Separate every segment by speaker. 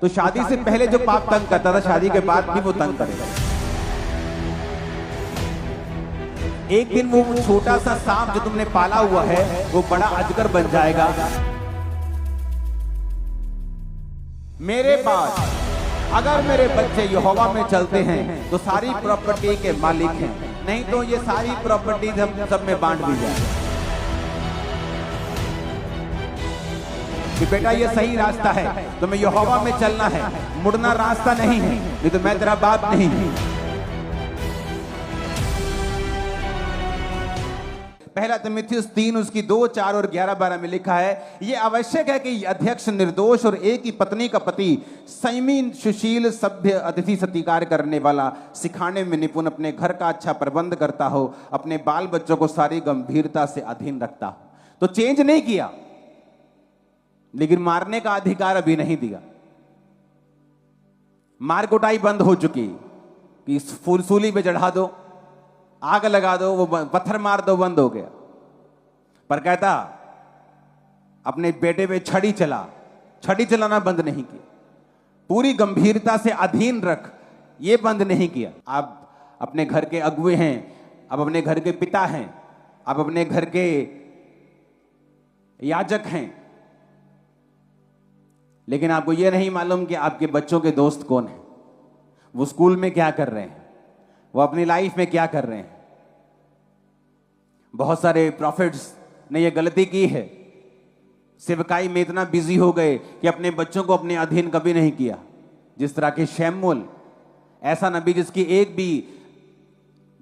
Speaker 1: तो शादी से पहले जो पाप तंग करता था, शादी के बाद भी वो तंग करेगा। एक दिन वो छोटा सा सांप जो तुमने पाला हुआ है वो बड़ा अजगर बन जाएगा। मेरे पास अगर मेरे बच्चे यहोवा में चलते हैं तो सारी प्रॉपर्टी के मालिक हैं, नहीं तो ये सारी प्रॉपर्टी हम सब में बांट दी जाए। कि बेटा ये सही रास्ता है, तुम्हें यहोवा में चलना है, मुड़ना रास्ता नहीं है, नहीं तो मैं तेरा बाप नहीं हूं। पहला तिमुथियुस 3 उसकी 2, 4 और 11, 12 में लिखा है, यह आवश्यक है कि अध्यक्ष निर्दोष और एक ही पत्नी का पति संयमी, सुशील, सभ्य, अतिथि सत्कार करने वाला, सिखाने में निपुण, अपने घर का अच्छा प्रबंध करता हो, अपने बाल बच्चों को सारी गंभीरता से अधीन रखता हो। तो चेंज नहीं किया, लेकिन मारने का अधिकार अभी नहीं दिया। मार कुटाई बंद हो चुकी कि फूल सूली पे चढ़ा दो, आग लगा दो, वो पत्थर मार दो, बंद हो गया। पर कहता अपने बेटे पे छड़ी चलाना बंद नहीं किया, पूरी गंभीरता से अधीन रख, ये बंद नहीं किया। आप अपने घर के अगुए हैं, आप अपने घर के पिता हैं, आप अपने घर के याजक हैं, लेकिन आपको यह नहीं मालूम कि आपके बच्चों के दोस्त कौन हैं, वो स्कूल में क्या कर रहे हैं, वो अपनी लाइफ में क्या कर रहे हैं। बहुत सारे प्रॉफिट्स ने यह गलती की है, सेवकाई में इतना बिजी हो गए कि अपने बच्चों को अपने अधीन कभी नहीं किया। जिस तरह के शैमूल, ऐसा नबी जिसकी एक भी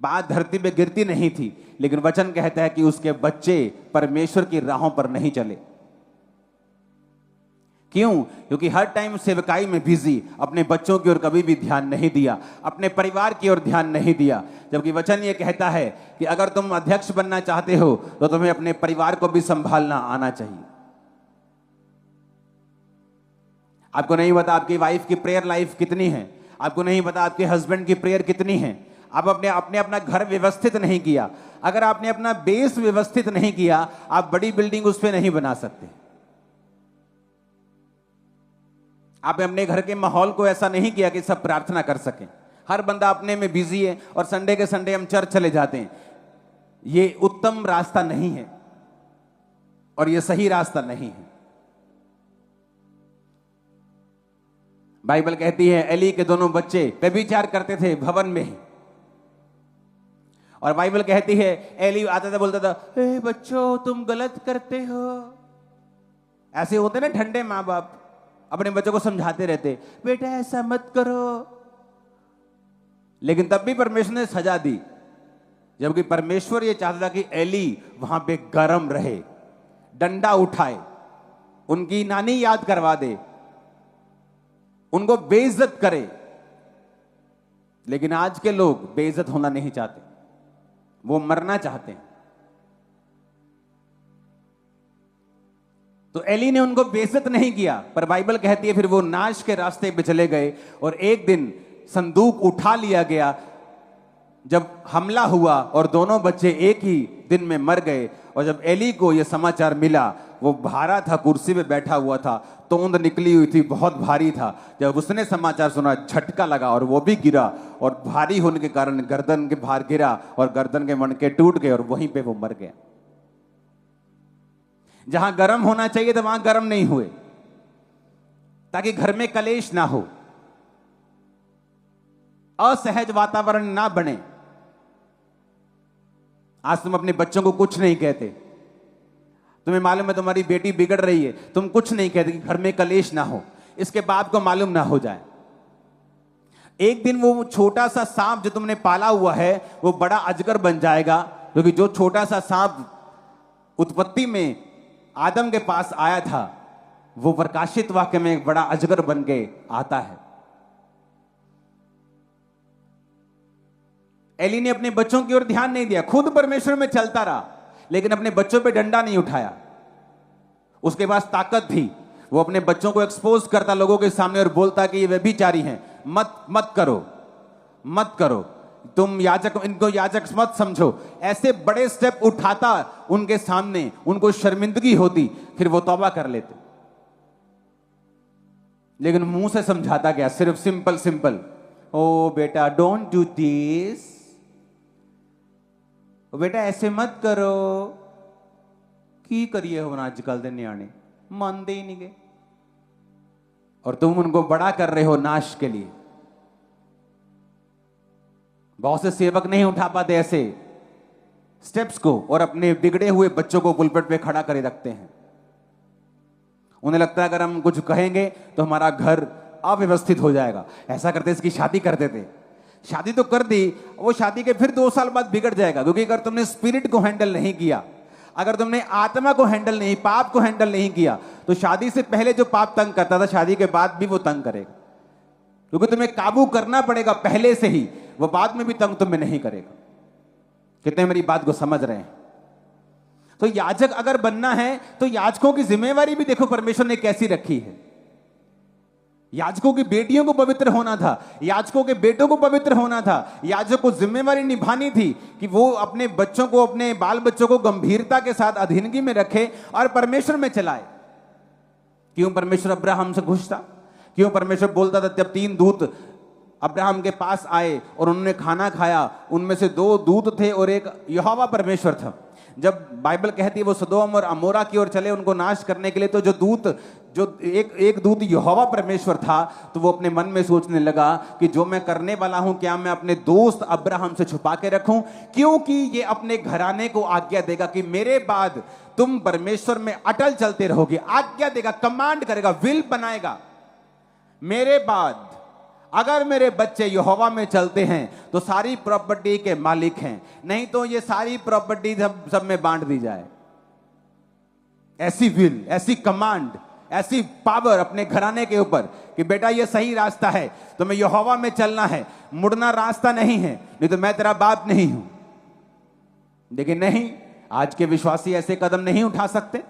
Speaker 1: बात धरती पे गिरती नहीं थी, लेकिन वचन कहता है कि उसके बच्चे परमेश्वर की राहों पर नहीं चले। क्यों? क्योंकि हर टाइम सेवकाई में बिजी, अपने बच्चों की ओर कभी भी ध्यान नहीं दिया, अपने परिवार की ओर ध्यान नहीं दिया। जबकि वचन ये कहता है कि अगर तुम अध्यक्ष बनना चाहते हो तो तुम्हें अपने परिवार को भी संभालना आना चाहिए। आपको नहीं पता आपकी वाइफ की प्रेयर लाइफ कितनी है, आपको नहीं पता आपके हस्बैंड की प्रेयर कितनी है। आप आपने अपना घर व्यवस्थित नहीं किया। अगर आपने अपना बेस व्यवस्थित नहीं किया, आप बड़ी बिल्डिंग उस पर नहीं बना सकते। आपने अपने घर के माहौल को ऐसा नहीं किया कि सब प्रार्थना कर सकें। हर बंदा अपने में बिजी है और संडे के संडे हम चर्च चले जाते हैं। ये उत्तम रास्ता नहीं है और ये सही रास्ता नहीं है। बाइबल कहती है एली के दोनों बच्चे व्यभिचार करते थे भवन में ही, और बाइबल कहती है एली आता था, बोलता था, ए बच्चों तुम गलत करते हो। ऐसे होते ना ठंडे माँ बाप, अपने बच्चों को समझाते रहते, बेटा ऐसा मत करो। लेकिन तब भी परमेश्वर ने सजा दी, जबकि परमेश्वर ये चाहता था कि एली वहां पे गरम रहे, डंडा उठाए, उनकी नानी याद करवा दे, उनको बेइज्जत करे। लेकिन आज के लोग बेइज्जत होना नहीं चाहते, वो मरना चाहते हैं। तो एली ने उनको बेइज्जत नहीं किया, पर बाइबल कहती है फिर वो नाश के रास्ते पे चले गए। और एक दिन संदूक उठा लिया गया, जब हमला हुआ और दोनों बच्चे एक ही दिन में मर गए। और जब एली को यह समाचार मिला, वो भारा था, कुर्सी पे बैठा हुआ था, तोंद निकली हुई थी, बहुत भारी था। जब उसने समाचार सुना, झटका लगा और वो भी गिरा, और भारी होने के कारण गर्दन के भार गिरा और गर्दन के मणके टूट गए और वहीं पे वो मर गया। जहां गर्म होना चाहिए था वहां गर्म नहीं हुए, ताकि घर में कलेश ना हो, असहज वातावरण ना बने। आज तुम अपने बच्चों को कुछ नहीं कहते, तुम्हें मालूम है तुम्हारी बेटी बिगड़ रही है, तुम कुछ नहीं कहते कि घर में कलेश ना हो, इसके बाप को मालूम ना हो जाए। एक दिन वो छोटा सा सांप जो तुमने पाला हुआ है वो बड़ा अजगर बन जाएगा। क्योंकि जो छोटा सा सांप उत्पत्ति में आदम के पास आया था, वो प्रकाशित वाक्य में एक बड़ा अजगर बन के आता है। एली ने अपने बच्चों की ओर ध्यान नहीं दिया, खुद परमेश्वर में चलता रहा, लेकिन अपने बच्चों पे डंडा नहीं उठाया। उसके पास ताकत थी, वो अपने बच्चों को एक्सपोज करता लोगों के सामने और बोलता कि ये व्यभिचारी हैं, मत करो, तुम याजक, इनको याजक मत समझो। ऐसे बड़े स्टेप उठाता उनके सामने, उनको शर्मिंदगी होती, फिर वो तौबा कर लेते। लेकिन मुंह से समझाता गया, सिर्फ सिंपल सिंपल, ओ बेटा डोंट डू दिस, बेटा ऐसे मत करो। की करिए हम आजकल दे न्याणे मानते ही नहीं गए, और तुम उनको बड़ा कर रहे हो नाश के लिए। बहुत से सेवक नहीं उठा पाते ऐसे स्टेप्स को और अपने बिगड़े हुए बच्चों को पुलपिट पे खड़ा करे रखते हैं। उन्हें लगता है अगर हम कुछ कहेंगे तो हमारा घर अव्यवस्थित हो जाएगा। ऐसा करते इसकी शादी करते थे, शादी तो कर दी, वो शादी के फिर 2 साल बाद बिगड़ जाएगा, क्योंकि अगर तुमने स्पिरिट को हैंडल नहीं किया, अगर तुमने आत्मा को हैंडल नहीं, पाप को हैंडल नहीं किया, तो शादी से पहले जो पाप तंग करता था शादी के बाद भी वो तंग करेगा, क्योंकि तुम्हें काबू करना पड़ेगा पहले से ही, वो बाद में भी तंग तुम्हें नहीं करेगा। कितने मेरी बात को समझ रहे हैं? तो याजक अगर बनना है तो याजकों की जिम्मेवारी भी देखो परमेश्वर ने कैसी रखी है। याजकों की बेटियों को पवित्र होना था, याजकों के बेटों को पवित्र होना था। याजक को जिम्मेवारी निभानी थी कि वो अपने बच्चों को, अपने बाल बच्चों को गंभीरता के साथ अधीनगी में रखे और परमेश्वर में चलाए। क्यों परमेश्वर अब्राहम से खुश था? क्यों परमेश्वर बोलता था, जब 3 दूत अब्राहम के पास आए और उन्होंने खाना खाया, उनमें से 2 दूत थे और एक यहोवा परमेश्वर था। जब बाइबल कहती है वो सदोम और अमोरा की ओर चले उनको नाश करने के लिए, तो जो एक दूत यहोवा परमेश्वर था, तो वो अपने मन में सोचने लगा कि जो मैं करने वाला हूं, क्या मैं अपने दोस्त अब्राहम से छुपा के रखूं? क्योंकि ये अपने घराने को आज्ञा देगा कि मेरे बाद तुम परमेश्वर में अटल चलते रहोगे। आज्ञा देगा, कमांड करेगा, विल बनाएगा। मेरे बाद अगर मेरे बच्चे यहोवा में चलते हैं तो सारी प्रॉपर्टी के मालिक हैं, नहीं तो ये सारी प्रॉपर्टी सब में बांट दी जाए। ऐसी विल, ऐसी कमांड, ऐसी पावर अपने घराने के ऊपर कि बेटा ये सही रास्ता है, तुम्हें यहोवा में चलना है, मुड़ना रास्ता नहीं है, नहीं तो मैं तेरा बाप नहीं हूं। लेकिन नहीं, आज के विश्वासी ऐसे कदम नहीं उठा सकते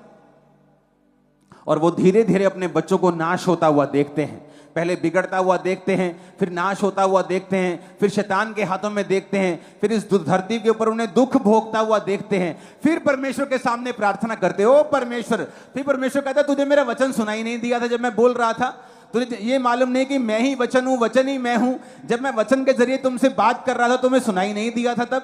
Speaker 1: और वो धीरे धीरे अपने बच्चों को नाश होता हुआ देखते हैं। पहले बिगड़ता हुआ देखते हैं, फिर नाश होता हुआ देखते हैं, फिर शैतान के हाथों में देखते हैं, फिर इस धरती के ऊपर उन्हें दुख भोगता हुआ देखते हैं, फिर परमेश्वर के सामने प्रार्थना करते हो परमेश्वर। फिर परमेश्वर कहता है, तुझे मेरा वचन सुनाई नहीं दिया था जब मैं बोल रहा था? तुझे ये मालूम नहीं कि मैं ही वचन हूं, वचन ही मैं हूं? जब मैं वचन के जरिए तुमसे बात कर रहा था तुम्हें सुनाई नहीं दिया था?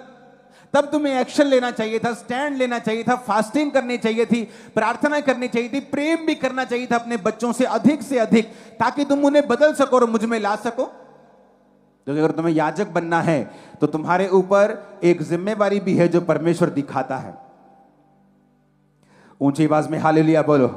Speaker 1: तब तुम्हें एक्शन लेना चाहिए था, स्टैंड लेना चाहिए था, फास्टिंग करनी चाहिए थी, प्रार्थना करनी चाहिए थी, प्रेम भी करना चाहिए था अपने बच्चों से अधिक, ताकि तुम उन्हें बदल सको और मुझ में ला सको। क्योंकि अगर तुम्हें याजक बनना है तो तुम्हारे ऊपर एक जिम्मेवारी भी है जो परमेश्वर दिखाता है। ऊंची आवाज में हालेलुया बोलो।